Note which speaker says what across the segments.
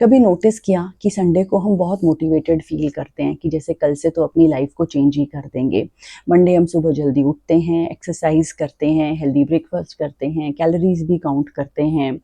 Speaker 1: कभी नोटिस किया कि संडे को हम बहुत मोटिवेटेड फील करते हैं कि जैसे कल से तो अपनी लाइफ को चेंज ही कर देंगे। मंडे हम सुबह जल्दी उठते हैं, एक्सरसाइज करते हैं, हेल्दी ब्रेकफास्ट करते हैं, कैलोरीज भी काउंट करते हैं।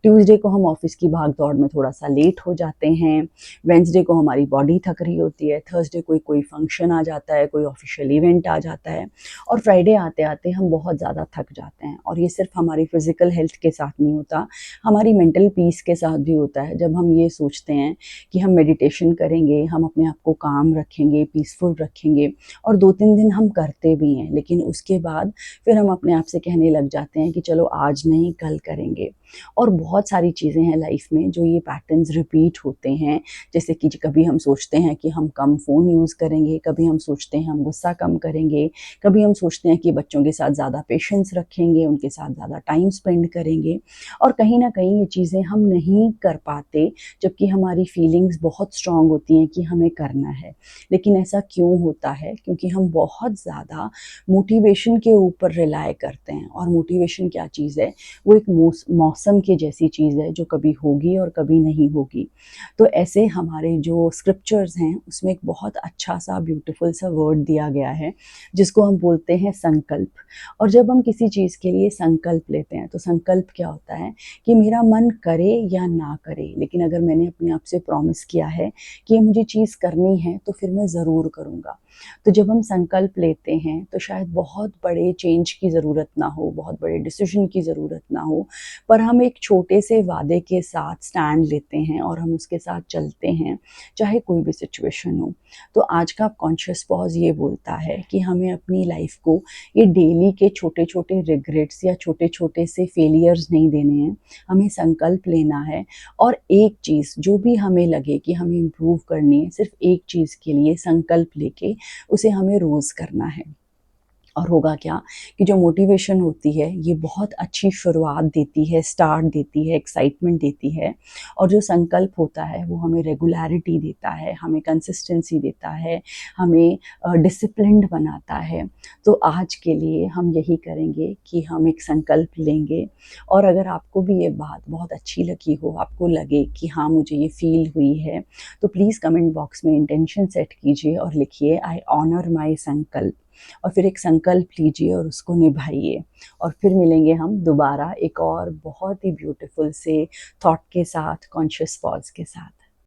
Speaker 1: ट्यूसडे को हम ऑफिस की भाग दौड़ में थोड़ा सा लेट हो जाते हैं। वेंसडे को हमारी बॉडी थक रही होती है। थर्सडे कोई कोई फंक्शन आ जाता है, कोई ऑफिशियल इवेंट आ जाता है। और फ्राइडे आते आते हम बहुत ज़्यादा थक जाते हैं। और ये सिर्फ हमारी फिजिकल हेल्थ के साथ नहीं होता, हमारी मेंटल पीस के साथ भी होता है। जब हम ये सोचते हैं कि हम मेडिटेशन करेंगे, हम अपने आप को काम रखेंगे, पीसफुल रखेंगे, और 2-3 दिन हम करते भी हैं, लेकिन उसके बाद फिर हम अपने आप से कहने लग जाते हैं कि चलो आज नहीं कल करेंगे। और बहुत सारी चीज़ें हैं लाइफ में जो ये पैटर्न्स रिपीट होते हैं। जैसे कि कभी हम सोचते हैं कि हम कम फ़ोन यूज़ करेंगे, कभी हम सोचते हैं हम गुस्सा कम करेंगे, कभी हम सोचते हैं कि बच्चों के साथ ज़्यादा पेशेंस रखेंगे, उनके साथ ज़्यादा टाइम स्पेंड करेंगे। और कहीं न कहीं ये चीज़ें हम नहीं कर पाते, जबकि हमारी फीलिंग्स बहुत स्ट्रॉन्ग होती हैं कि हमें करना है। लेकिन ऐसा क्यों होता है? क्योंकि हम बहुत ज़्यादा मोटिवेशन के ऊपर रिलाय करते हैं, और मोटिवेशन क्या चीज़ है? वो एक मौसम की जैसी चीज़ है जो कभी होगी और कभी नहीं होगी। तो ऐसे हमारे जो स्क्रिप्चर्स हैं उसमें एक बहुत अच्छा-सा ब्यूटीफुल सा वर्ड दिया गया है, जिसको हम बोलते हैं संकल्प। और जब हम किसी चीज़ के लिए संकल्प लेते हैं, तो संकल्प क्या होता है कि मेरा मन करे या ना करे, लेकिन अगर मैंने अपने आप से प्रॉमिस किया है कि ये मुझे चीज़ करनी है, तो फिर मैं ज़रूर करूँगा। तो जब हम संकल्प लेते हैं, तो शायद बहुत बड़े चेंज की ज़रूरत ना हो, बहुत बड़े डिसीज़न की ज़रूरत ना हो, पर हम एक छोटे से वादे के साथ स्टैंड लेते हैं और हम उसके साथ चलते हैं, चाहे कोई भी सिचुएशन हो। तो आज का कॉन्शियस पॉज़ ये बोलता है कि हमें अपनी लाइफ़ को ये डेली के छोटे-छोटे रिग्रेट्स या छोटे-छोटे से फेलियर्स नहीं देने हैं। हमें संकल्प लेना है, और एक चीज़ जो भी हमें लगे कि हमें इम्प्रूव करनी है, सिर्फ़ एक चीज़ के लिए संकल्प लेके उसे हमें रोज़ करना है। और होगा क्या कि जो मोटिवेशन होती है ये बहुत अच्छी शुरुआत देती है, स्टार्ट देती है, एक्साइटमेंट देती है। और जो संकल्प होता है वो हमें रेगुलैरिटी देता है, हमें कंसिस्टेंसी देता है, हमें डिसिप्लिन्ड बनाता है। तो आज के लिए हम यही करेंगे कि हम एक संकल्प लेंगे। और अगर आपको भी ये बात बहुत अच्छी लगी हो, आपको लगे कि हाँ मुझे ये फ़ील हुई है, तो प्लीज़ कमेंट बॉक्स में इंटेंशन सेट कीजिए और लिखिए आई ऑनर माई संकल्प। और फिर एक संकल्प लीजिए और उसको निभाइए। और फिर मिलेंगे हम दोबारा एक और बहुत ही ब्यूटीफुल से थॉट के साथ, कॉन्शियस पॉज़ के साथ।